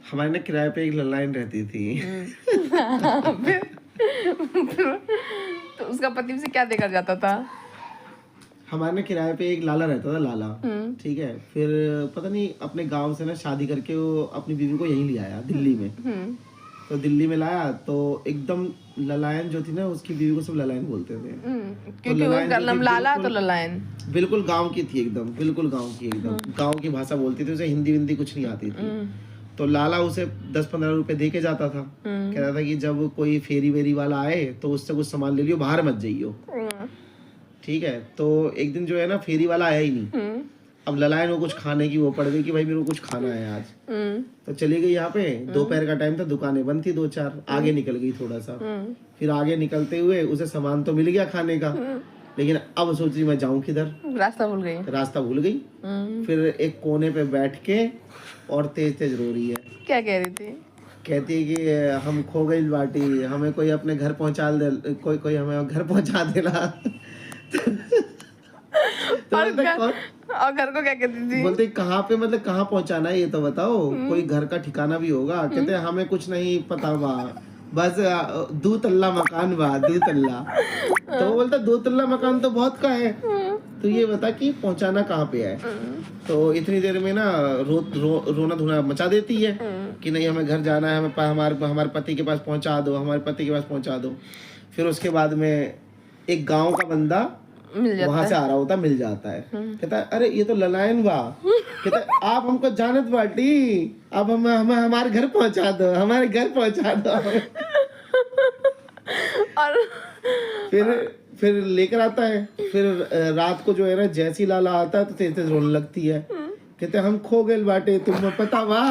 हमारे ना किराए पे एक ललायन रहती थी। फिर तो उसका पति उसे क्या देकर जाता था? हमारे ना किराए पे एक लाला रहता था, लाला। ठीक है, फिर पता नहीं अपने गांव से ना शादी करके वो अपनी बीवी को यहीं ले आया दिल्ली में। तो दिल्ली में लाया तो एकदम ललायन जो थी ना, उसकी बीवी को सब ललायन बोलते थे। क्योंकि उसका नाम लाला तो ललायन। बिल्कुल गांव की थी एकदम, बिल्कुल गांव की एकदम, गांव की भाषा बोलती थी, उसे हिंदी विंदी कुछ नहीं आती थी। तो लाला उसे 10-15 रुपए दे के जाता था। कहता था कि जब कोई फेरी वेरी वाला आए तो उससे कुछ सामान ले लियो, बाहर मत जाइयो। ठीक है, तो एक दिन जो है ना फेरी वाला आया ही नहीं। अब ललायन को कुछ खाने की वो पड़ गई कि भाई मेरे को कुछ खाना है आज। तो चली गई यहाँ पे, दोपहर का टाइम था, दुकानें बंद थी 2-4, आगे निकल गई थोड़ा सा। फिर आगे निकलते हुए उसे सामान तो मिल गया खाने का, लेकिन अब सोच रही मैं जाऊं किधर, रास्ता भूल गई। रास्ता भूल गई। फिर एक कोने पे बैठ के और तेज तेज रो रही है। क्या कह रही थी? कहती है कि हम खो गई बाटी, हमें कोई अपने घर पहुंचा दे, कोई हमें घर पहुंचा देना। तो और घर को क्या कहती थी? बोलते कहाँ पे, मतलब कहाँ पहुंचाना है ये तो बताओ, कोई घर का ठिकाना भी होगा। कहते हमें कुछ नहीं पता बा, बस 2 तल्ला मकान बा, 2 तल्ला। तो बोलता 2 तल्ला मकान तो बहुत का है, तो ये बता कि पहुंचाना कहाँ पे है। तो इतनी देर में ना रोना धोना मचा देती है कि नहीं हमें घर जाना है, हमारे पति के पास पहुंचा दो, हमारे पति के पास पहुंचा दो। फिर उसके बाद में एक गांव का बंदा वहां से आ रहा होता, मिल जाता है। कहता है अरे ये तो ललायन बा। कहता है आप हमको जानत बाटी, अब हमें हमारे घर पहुंचा दो, हमारे घर पहुंचा दो। और फिर लेकर आता है। फिर रात को जो है ना जैसी लाला आता है तो तेज तेज रोने लगती है। कहते हम खो गए बाटे, तुम्हें पता बा।